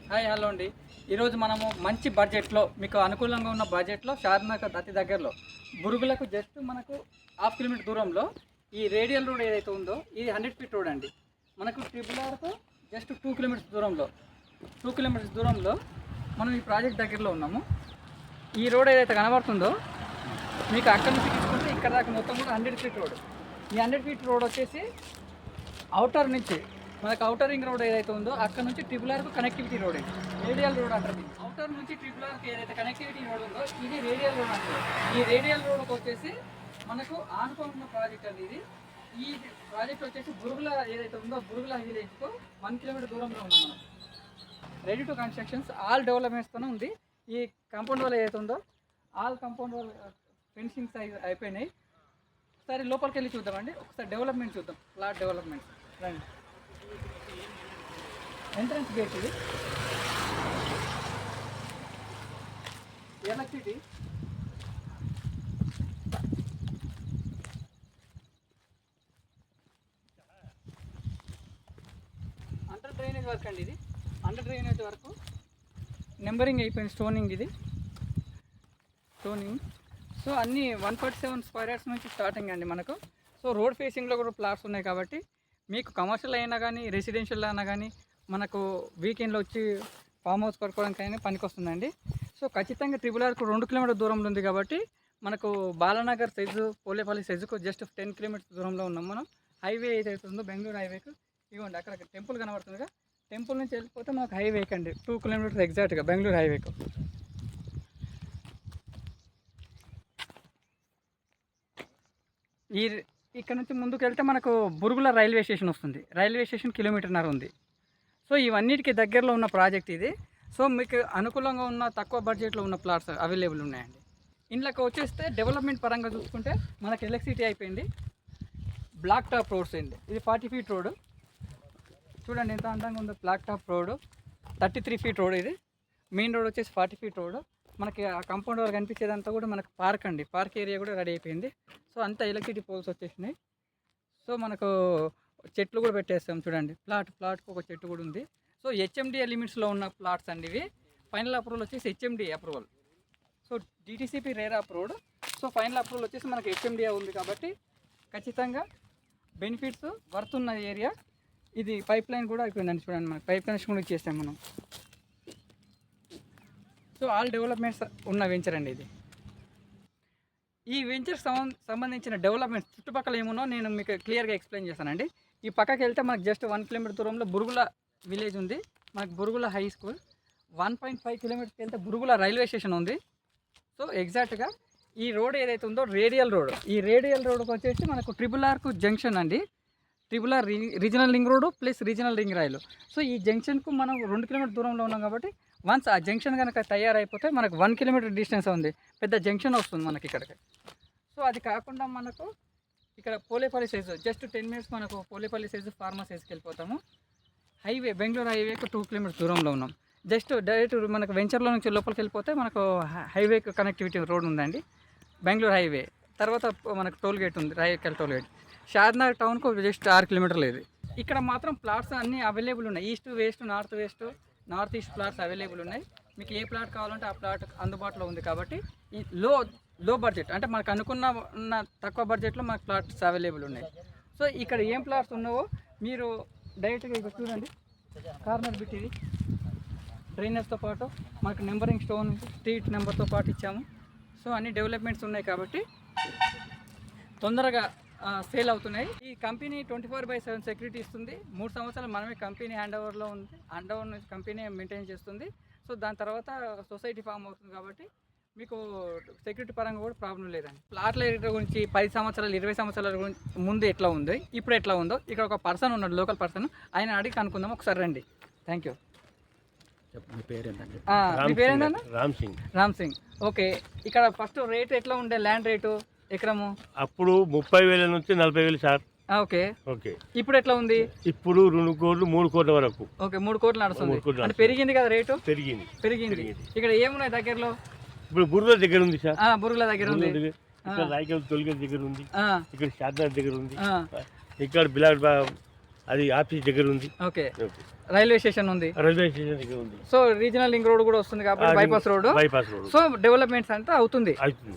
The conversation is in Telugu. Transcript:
హాయ్ హలో అండి. ఈరోజు మనము మంచి బడ్జెట్లో మీకు అనుకూలంగా ఉన్న బడ్జెట్లో షాద్నగర్ అతి దగ్గరలో బురుగులకు జస్ట్ మనకు హాఫ్ కిలోమీటర్ దూరంలో ఈ రేడియల్ రోడ్ ఏదైతే ఉందో ఇది 100 ఫీట్ రోడ్ అండి. మనకు ట్రిపుల్ ఆర్కు జస్ట్ 2 కిలోమీటర్స్ దూరంలో మనం ఈ ప్రాజెక్ట్ దగ్గరలో ఉన్నాము. ఈ రోడ్ ఏదైతే కనబడుతుందో మీకు అక్కడ నుంచి తీసుకుంటే ఇక్కడ దాకా మొత్తం కూడా 100 ఫీట్ రోడ్. ఈ 100 ఫీట్ రోడ్ వచ్చేసి అవుటర్ నుంచి మనకు అవుటర్ రింగ్ రోడ్ ఏదైతే ఉందో అక్కడ నుంచి ట్రిపుల్ ఆర్కు కనెక్టివిటీ రోడ్ ఇది రేడియల్ రోడ్ అంటారు. అవుటర్ నుంచి ట్రిపుల్ ఆర్కి ఏదైతే కనెక్టివిటీ రోడ్ ఉందో ఇది రేడియల్ రోడ్ అంటారు. ఈ రేడియల్ రోడ్కి వచ్చేసి మనకు ఆనుకున్న ప్రాజెక్ట్ అండి ఇది. ఈ ప్రాజెక్ట్ వచ్చేసి బురుగుల ఏదైతే ఉందో బురుగుల విలేజ్కు 1 కిలోమీటర్ దూరంలో ఉన్నాం మనం. రెడీ టు కన్స్ట్రక్షన్స్ ఆల్ డెవలప్మెంట్స్తోనే ఉంది. ఈ కాంపౌండ్ వాల్ ఏదైతే ఉందో ఆల్ కాంపౌండ్ వాల్ ఫెన్సింగ్స్ అయిపోయినాయి. ఒకసారి లోపలికి వెళ్ళి చూద్దామండి. ఒకసారి డెవలప్మెంట్ చూద్దాం, ప్లాట్ డెవలప్మెంట్ రండి. ఎంట్రన్స్ గేట్ ఇది, ఎలక్ట్రిసిటీ, అండర్ డ్రైనేజ్ వర్క్ అండి ఇది. అండర్ డ్రైనేజ్ వరకు నెంబరింగ్ అయిపోయింది, స్టోనింగ్ ఇది స్టోనింగ్. సో అన్నీ 147 స్క్వేర్ యార్డ్స్ నుంచి స్టార్టింగ్ అండి మనకు. సో రోడ్ ఫేసింగ్లో కూడా ప్లాట్స్ ఉన్నాయి కాబట్టి మీకు కమర్షియల్ అయినా కానీ రెసిడెన్షియల్ అయినా కానీ మనకు వీకెండ్లో వచ్చి ఫామ్ హౌస్ కట్టుకోవడానికైనా పనికి వస్తుందండి. సో ఖచ్చితంగా ట్రిపుల్ ఆర్కు 2 కిలోమీటర్ దూరంలో ఉంది కాబట్టి మనకు బాలానగర్ సైజు పోలేపల్లి సైజుకు జస్ట్ 10 కిలోమీటర్స్ దూరంలో ఉన్నాం మనం. హైవే ఏదైతే ఉందో బెంగళూరు హైవేకు ఇవ్వండి, అక్కడ టెంపుల్ కనబడుతుందిగా, టెంపుల్ నుంచి వెళ్ళిపోతే మనకు హైవేకి అండి 2 కిలోమీటర్స్ ఎగ్జాక్ట్గా బెంగళూరు హైవేకు. ఇక్కడ నుంచి ముందుకు వెళ్తే మనకు బురుగుల రైల్వే స్టేషన్ వస్తుంది. రైల్వే స్టేషన్ 1.5 కిలోమీటర్ ఉంది. సో ఇవన్నిటికీ దగ్గరలో ఉన్న ప్రాజెక్ట్ ఇది. సో మీకు అనుకూలంగా ఉన్న తక్కువ బడ్జెట్లో ఉన్న ప్లాట్స్ అవైలబుల్ ఉన్నాయండి. ఇంట్లోకి వచ్చేస్తే డెవలప్మెంట్ పరంగా చూసుకుంటే మనకి ఎలక్ట్రిసిటీ అయిపోయింది, బ్లాక్ టాప్ రోడ్స్ అండి. ఇది 40 ఫీట్ రోడ్ చూడండి ఎంత అందంగా ఉందో. Black top road 33 feet road. ఇది మెయిన్ రోడ్ వచ్చేసి 40 ఫీట్ రోడ్. మనకి ఆ కాంపౌండ్ వారు కనిపించేదంతా కూడా మనకు పార్క్ అండి, పార్క్ ఏరియా కూడా రెడీ అయిపోయింది. సో అంతా ఎలక్ట్రిసిటీ పోల్స్ వచ్చేసినాయి. సో మనకు చెట్లు కూడా పెట్టేస్తాం చూడండి, ప్లాట్కి ఒక చెట్టు కూడా ఉంది. సో హెచ్ఎండిఏ లిమిట్స్లో ఉన్న ప్లాట్స్ అండి ఇవి. ఫైనల్ అప్రూవల్ వచ్చేసి HMDA approval. So DTCP RERA approved. So final approval వచ్చేసి మనకి హెచ్ఎండిఏ ఉంది కాబట్టి ఖచ్చితంగా బెనిఫిట్స్ వర్త్ ఉన్న ఏరియా ఇది. పైప్ లైన్ కూడా అయిపోయిందండి చూడండి, మనకి పైప్ కనెక్షన్ కూడా ఇచ్చేస్తాం మనం. సో ఆల్ డెవలప్మెంట్స్ ఉన్న వెంచర్ అండి ఇది. ఈ వెంచర్ సంబంధించిన డెవలప్మెంట్స్ చుట్టుపక్కల ఏమున్నో నేను మీకు క్లియర్గా ఎక్స్ప్లెయిన్ చేస్తానండి. ఈ పక్కకి వెళ్తే మనకు జస్ట్ 1 కిలోమీటర్ దూరంలో బురుగుల విలేజ్ ఉంది, మనకు బురుగుల హై స్కూల్. 1.5 కిలోమీటర్స్కి వెళ్తే బురుగుల రైల్వే స్టేషన్ ఉంది. సో ఎగ్జాక్ట్గా ఈ రోడ్ ఏదైతే ఉందో రేడియల్ రోడ్, ఈ రేడియల్ రోడ్కి వచ్చేసి మనకు ట్రిపుల్ ఆర్కు జంక్షన్ అండి. Triple R regional ring road plus regional ring rail. So ఈ జంక్షన్కు మనం 2 కిలోమీటర్ దూరంలో ఉన్నాం కాబట్టి వన్స్ ఆ జంక్షన్ కనుక తయారైపోతే మనకు 1 కిలోమీటర్ డిస్టెన్స్ ఉంది, పెద్ద జంక్షన్ వస్తుంది మనకి ఇక్కడికి. సో అది కాకుండా మనకు ఇక్కడ పోలేపల్లి సైజు జస్ట్ 10 మినిట్స్ మనకు పోలేపల్లి సైజు ఫార్మా సైజుకి వెళ్ళిపోతాము. హైవే బెంగళూరు హైవేకి 2 కిలోమీటర్స్ దూరంలో ఉన్నాం. జస్ట్ డైరెక్ట్ మనకు వెంచర్లో నుంచి లోపలికి వెళ్ళిపోతే మనకు హైవేకి కనెక్టివిటీ రోడ్ ఉందండి, బెంగళూరు హైవే. తర్వాత మనకు టోల్ గేట్ ఉంది, రాయకల్ టోల్ గేట్. షాద్నగర్ టౌన్కు జస్ట్ 6 కిలోమీటర్లు ఇది. ఇక్కడ మాత్రం ప్లాట్స్ అన్నీ అవైలబుల్ ఉన్నాయి. East west north east plots available ఉన్నాయి. మీకు ఏ ప్లాట్ కావాలంటే ఆ ప్లాట్ అందుబాటులో ఉంది కాబట్టి ఈ లో బడ్జెట్ అంటే మనకు అనుకున్న తక్కువ బడ్జెట్లో మనకు ప్లాట్స్ అవైలబుల్ ఉన్నాయి. సో ఇక్కడ ఏం ప్లాట్స్ ఉన్నావో మీరు డైరెక్ట్గా ఇక్కడ చూడండి, కార్నర్ బిట్ ఇది. డ్రైనేజ్తో పాటు మనకు నెంబరింగ్ స్టోన్ స్ట్రీట్ నెంబర్తో పాటు ఇచ్చాము. సో అన్ని డెవలప్మెంట్స్ ఉన్నాయి కాబట్టి తొందరగా సేల్ అవుతున్నాయి. ఈ కంపెనీ 24/7 సెక్యూరిటీ ఇస్తుంది. 3 సంవత్సరాలు మనమే కంపెనీ హ్యాండ్ ఓవర్లో ఉంది, హ్యాండ్ ఓవర్ నుంచి కంపెనీ మెయింటైన్ చేస్తుంది. సో దాని తర్వాత సొసైటీ ఫామ్ అవుతుంది కాబట్టి మీకు సెక్యూరిటీ పరంగా కూడా ప్రాబ్లం లేదండి. ప్లాట్ల రేట్ గురించి 10 సంవత్సరాలు 20 సంవత్సరాల గురించి ముందు ఎట్లా ఉంది ఇప్పుడు ఎట్లా ఉందో ఇక్కడ ఒక పర్సన్ ఉన్నాడు, లోకల్ పర్సన్, ఆయన అడిగి కనుక్కుందాం. ఒకసారి రండి. Thank you. మీ పేరు ఏంటన్నా? రామ్ సింగ్. ఓకే, ఇక్కడ ఫస్ట్ రేట్ ఎట్లా ఉండే ల్యాండ్ రేటు ఎకరము? అప్పుడు 30,000 నుంచి 40,000 సార్. Okay okay. ఇప్పుడు ఎట్లా ఉంది? ఇప్పుడు 2 కోట్లు 3 కోట్ల వరకు. ఓకే, 3 కోట్లు నడుస్తుంది. అంటే పెరిగింది కదా రేటు? పెరిగింది. ఇక్కడ ఏమున్నాయి దగ్గరలో? ఇప్పుడు బురుగుల దగ్గర ఉంది సార్. బురుగుల దగ్గర ఉంది, ఇక్కడ రాయకల్ తొలిగల్ దగ్గర ఉంది, ఇక్కడ షాద్నగర్ దగ్గర ఉంది, ఇక్కడ బిలాడ్ అది ఆఫీస్ దగ్గర ఉంది. ఓకే. రైల్వే స్టేషన్ ఉంది, రైల్వే స్టేషన్ దగ్గర ఉంది, సో రీజనల్ లింక్ రోడ్ కూడా వస్తుంది కాబట్టి bypass road, bypass road so developments అంతా అవుతుంది. అవుతుంది.